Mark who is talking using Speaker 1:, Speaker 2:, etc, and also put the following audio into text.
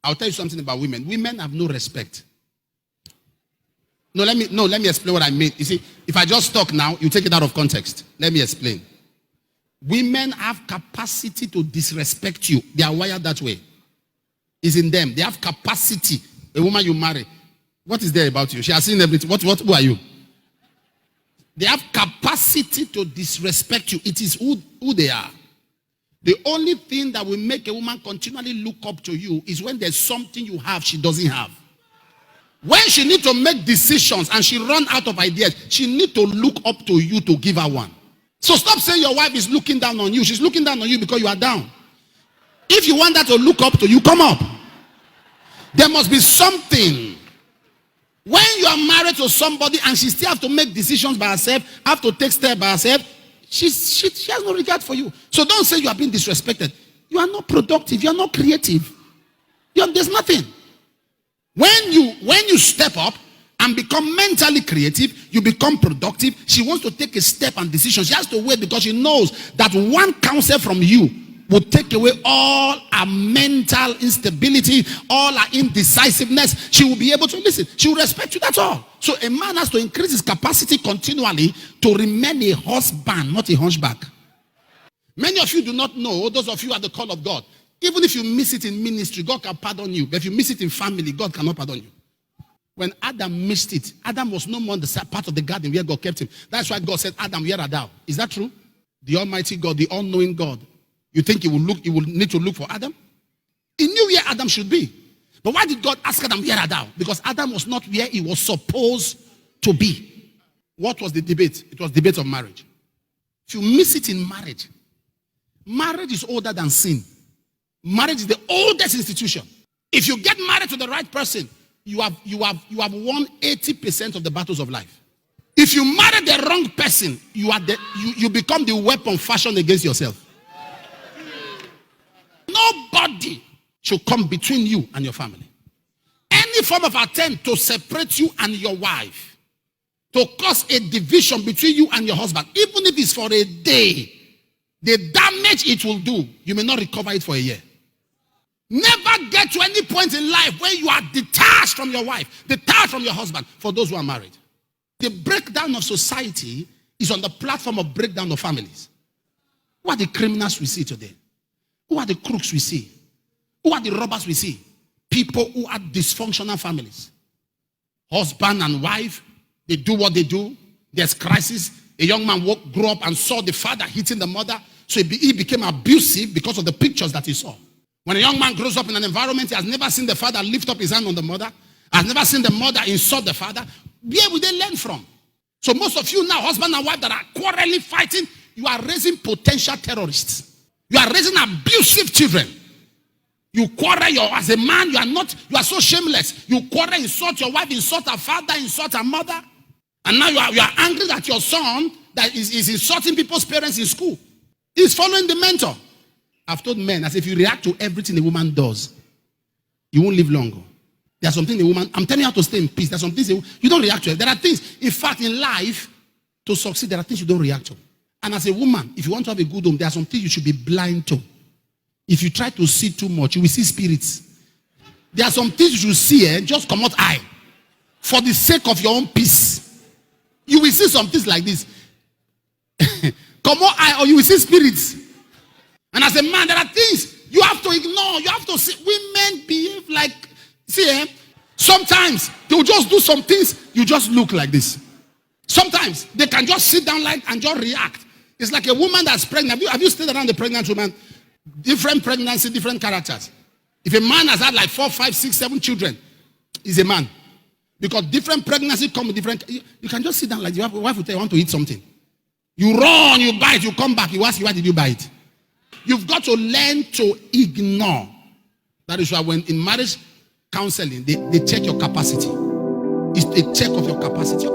Speaker 1: I'll tell you something about women. Women have no respect. Let me explain what I mean. You see, if I just talk now, you take it out of context. Let me explain. Women have capacity to disrespect you. They are wired that way. It's in them. They have capacity. A woman you marry, what is there about you? She has seen everything. Who are you? They have capacity to disrespect you. It is who they are. The only thing that will make a woman continually look up to you is when there's something you have she doesn't have. When she needs to make decisions and she run out of ideas, she needs to look up to you to give her one. So stop saying your wife is looking down on you. She's looking down on you because you are down. If you want her to look up to you, come up. There must be something. When you are married to somebody and she still have to make decisions by herself, have to take steps by herself, she has no regard for you. So don't say you are being disrespected. You are not productive. You are not creative. There's nothing. When you step up and become mentally creative, you become productive. She wants to take a step and decision. She has to wait because she knows that one counsel from you will take away all her mental instability, all her indecisiveness. She will be able to listen. She will respect you. That's all. So a man has to increase his capacity continually to remain a husband, not a hunchback. Many of you do not know, those of you at the call of God, even if you miss it in ministry, God can pardon you. But if you miss it in family, God cannot pardon you. When Adam missed it, Adam was no more in the part of the garden where God kept him. That's why God said, Adam, where art thou? Is that true? The Almighty God, the all-knowing God. You think he will need to look for Adam? He knew where Adam should be. But why did God ask Adam, where art thou? Because Adam was not where he was supposed to be. What was the debate? It was debate of marriage. If you miss it in marriage, marriage is older than sin. Marriage is the oldest institution. If you get married to the right person, you have won 80% of the battles of life. If you marry the wrong person, you become the weapon fashioned against yourself. Nobody should come between you and your family. Any form of attempt to separate you and your wife, to cause a division between you and your husband, even if it's for a day, the damage it will do, you may not recover it for a year. Never get to any point in life where you are detached from your wife, detached from your husband, for those who are married. The breakdown of society is on the platform of breakdown of families. Who are the criminals we see today? Who are the crooks we see? Who are the robbers we see? People who are dysfunctional families. Husband and wife, they do what they do. There's crisis. A young man grew up and saw the father hitting the mother, so he became abusive because of the pictures that he saw. When a young man grows up in an environment, he has never seen the father lift up his hand on the mother, has never seen the mother insult the father. Where will they learn from? So most of you now, husband and wife that are quarreling, fighting, you are raising potential terrorists. You are raising abusive children. You quarrel as a man, you are so shameless. You quarrel, insult your wife, insult her father, insult her mother. And now you are angry that your son that is insulting people's parents in school. He's following the mentor. I've told men, as if you react to everything a woman does, you won't live long. There's something a woman, I'm telling you how to stay in peace. There's some things you don't react to. There are things, in fact, in life, to succeed, there are things you don't react to. And as a woman, if you want to have a good home, there are some things you should be blind to. If you try to see too much, you will see spirits. There are some things you should see, just come out eye. For the sake of your own peace. You will see some things like this. Come out eye, or you will see spirits. And as a man, there are things you have to ignore. You have to see. Women behave like, sometimes they will just do some things, you just look like this. Sometimes they can just sit down and just react. It's like a woman that's pregnant. Have you stayed around the pregnant woman? Different pregnancy, different characters. If a man has had like 4, 5, 6, 7 children, he's a man. Because different pregnancy come with different. You can just sit down like your wife will tell you, I want to eat something. You run, you buy it, you come back, you ask you, why did you buy it? You've got to learn to ignore. That is why when in marriage counseling, they check your capacity. It's a check of your capacity.